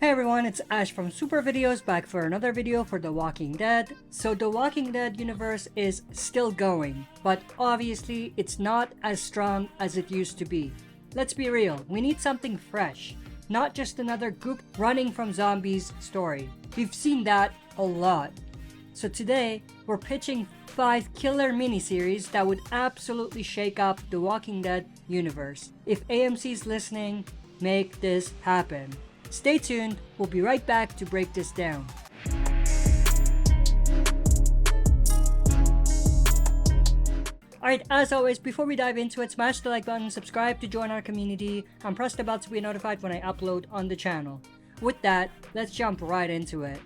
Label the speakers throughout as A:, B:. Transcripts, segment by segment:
A: Hey everyone, it's Ash from Super Videos back for another video for The Walking Dead. So The Walking Dead universe is still going, but obviously it's not as strong as it used to be. Let's be real, we need something fresh, not just another group running from zombies story. We've seen that a lot. So today, we're pitching 5 killer miniseries that would absolutely shake up The Walking Dead universe. If AMC's listening, make this happen. Stay tuned, we'll be right back to break this down. Alright, as always, before we dive into it, smash the like button, subscribe to join our community, and press the bell to be notified when I upload on the channel. With that, let's jump right into it.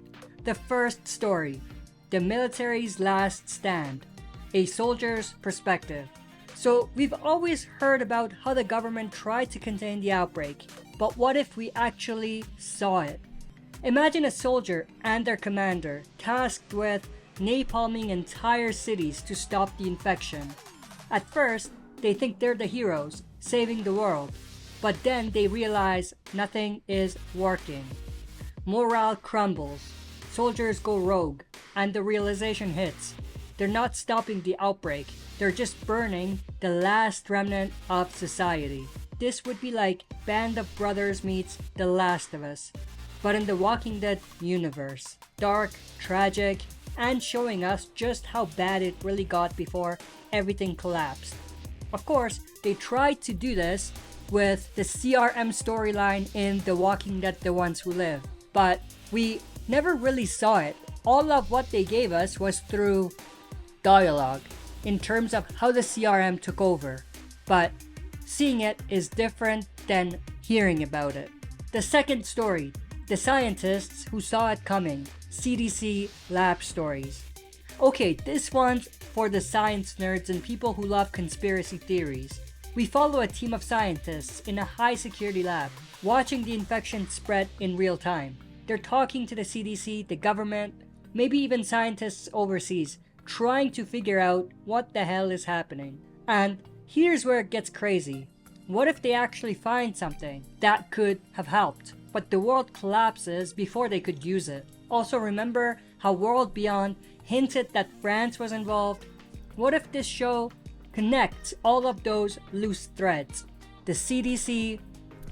A: The first story, The Military's Last Stand, A Soldier's Perspective. So, we've always heard about how the government tried to contain the outbreak, but what if we actually saw it? Imagine a soldier and their commander tasked with napalming entire cities to stop the infection. At first, they think they're the heroes, saving the world, but then they realize nothing is working. Morale crumbles, soldiers go rogue, and the realization hits. They're not stopping the outbreak, they're just burning the last remnant of society. This would be like Band of Brothers meets The Last of Us, but in the Walking Dead universe. Dark, tragic, and showing us just how bad it really got before everything collapsed. Of course, they tried to do this with the CRM storyline in The Walking Dead: The Ones Who Live, but we never really saw it. All of what they gave us was through dialogue in terms of how the CRM took over, but seeing it is different than hearing about it. The second story, The Scientists Who Saw It Coming, CDC Lab Stories. Okay, this one's for the science nerds and people who love conspiracy theories. We follow a team of scientists in a high security lab, watching the infection spread in real time. They're talking to the CDC, the government, maybe even scientists overseas, trying to figure out what the hell is happening. And here's where it gets crazy. What if they actually find something that could have helped, but the world collapses before they could use it? Also, remember how World Beyond hinted that France was involved? What if this show connects all of those loose threads? The CDC,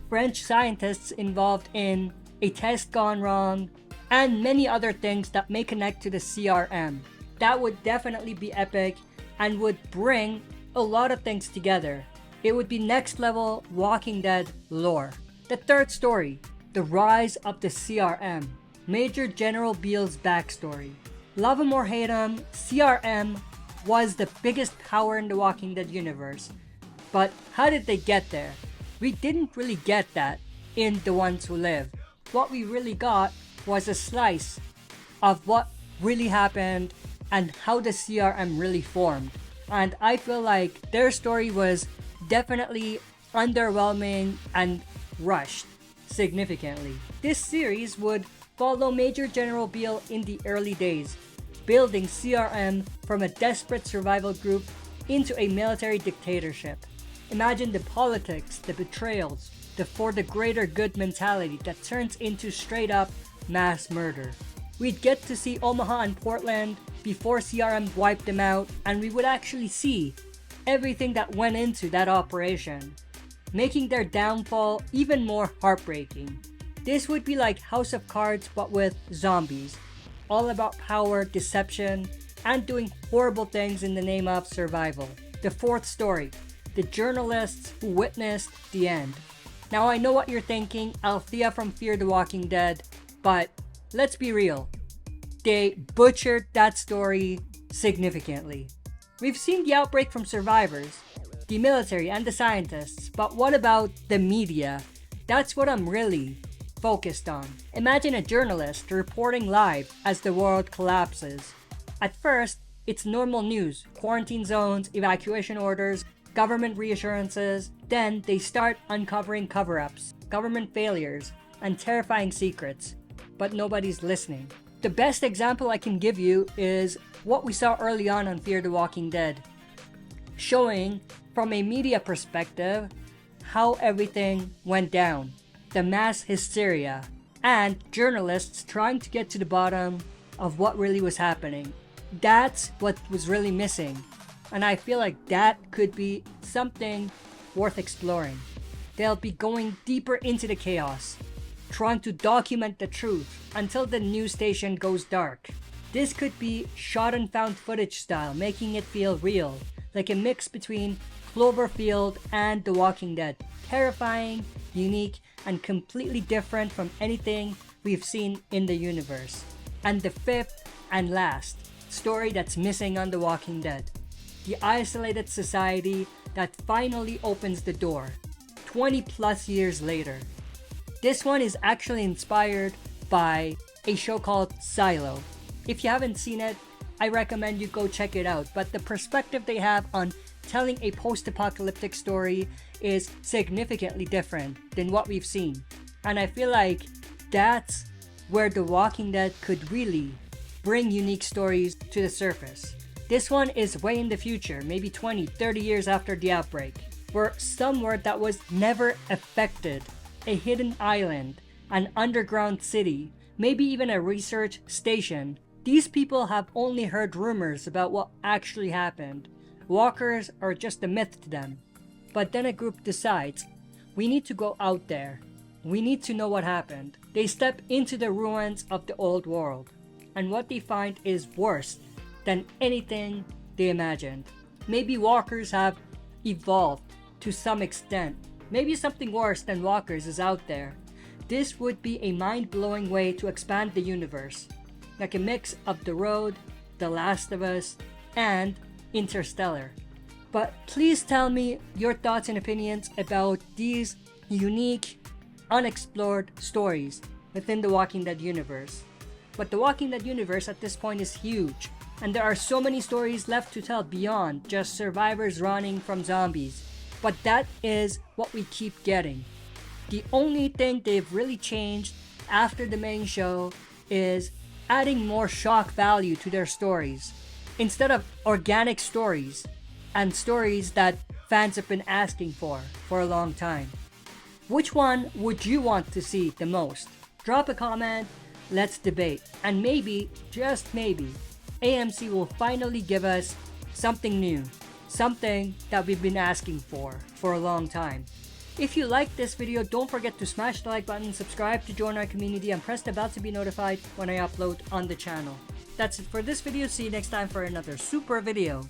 A: French scientists involved in a test gone wrong, and many other things that may connect to the CRM. That would definitely be epic and would bring a lot of things together. It would be next level Walking Dead lore. The third story, The Rise of the CRM, Major General Beale's backstory. Love him or hate him, CRM was the biggest power in the Walking Dead universe. But how did they get there? We didn't really get that in The Ones Who Live. What we really got was a slice of what really happened and how the CRM really formed. And I feel like their story was definitely underwhelming and rushed significantly. This series would follow Major General Beale in the early days, building CRM from a desperate survival group into a military dictatorship. Imagine the politics, the betrayals, the for the greater good mentality that turns into straight up mass murder. We'd get to see Omaha and Portland before CRM wiped them out, and we would actually see everything that went into that operation, making their downfall even more heartbreaking. This would be like House of Cards but with zombies, all about power, deception, and doing horrible things in the name of survival. The fourth story, The Journalists Who Witnessed the End. Now I know what you're thinking, Althea from Fear the Walking Dead, but let's be real. They butchered that story significantly. We've seen the outbreak from survivors, the military, and the scientists, but what about the media? That's what I'm really focused on. Imagine a journalist reporting live as the world collapses. At first, it's normal news, quarantine zones, evacuation orders, government reassurances. Then they start uncovering cover-ups, government failures, and terrifying secrets. But nobody's listening. The best example I can give you is what we saw early on Fear the Walking Dead, showing from a media perspective how everything went down. The mass hysteria, and journalists trying to get to the bottom of what really was happening. That's what was really missing, and I feel like that could be something worth exploring. They'll be going deeper into the chaos, trying to document the truth until the news station goes dark. This could be shot and found footage style, making it feel real, like a mix between Cloverfield and The Walking Dead. Terrifying, unique, and completely different from anything we've seen in the universe. And the fifth and last story that's missing on The Walking Dead. The isolated society that finally opens the door, 20 plus years later. This one is actually inspired by a show called Silo. If you haven't seen it, I recommend you go check it out. But the perspective they have on telling a post-apocalyptic story is significantly different than what we've seen. And I feel like that's where The Walking Dead could really bring unique stories to the surface. This one is way in the future, maybe 20, 30 years after the outbreak, where somewhere that was never affected, a hidden island, an underground city, maybe even a research station. These people have only heard rumors about what actually happened. Walkers are just a myth to them. But then a group decides, we need to go out there. We need to know what happened. They step into the ruins of the old world, and what they find is worse than anything they imagined. Maybe walkers have evolved to some extent. Maybe something worse than walkers is out there. This would be a mind-blowing way to expand the universe, like a mix of The Road, The Last of Us, and Interstellar. But please tell me your thoughts and opinions about these unique, unexplored stories within the Walking Dead universe. But the Walking Dead universe at this point is huge, and there are so many stories left to tell beyond just survivors running from zombies. But that is what we keep getting. The only thing they've really changed after the main show is adding more shock value to their stories, instead of organic stories and stories that fans have been asking for a long time. Which one would you want to see the most? Drop a comment, let's debate, and maybe, just maybe, AMC will finally give us something new, something that we've been asking for a long time. If you liked this video, don't forget to smash the like button, subscribe to join our community, and press the bell to be notified when I upload on the channel. That's it for this video. See you next time for another super video.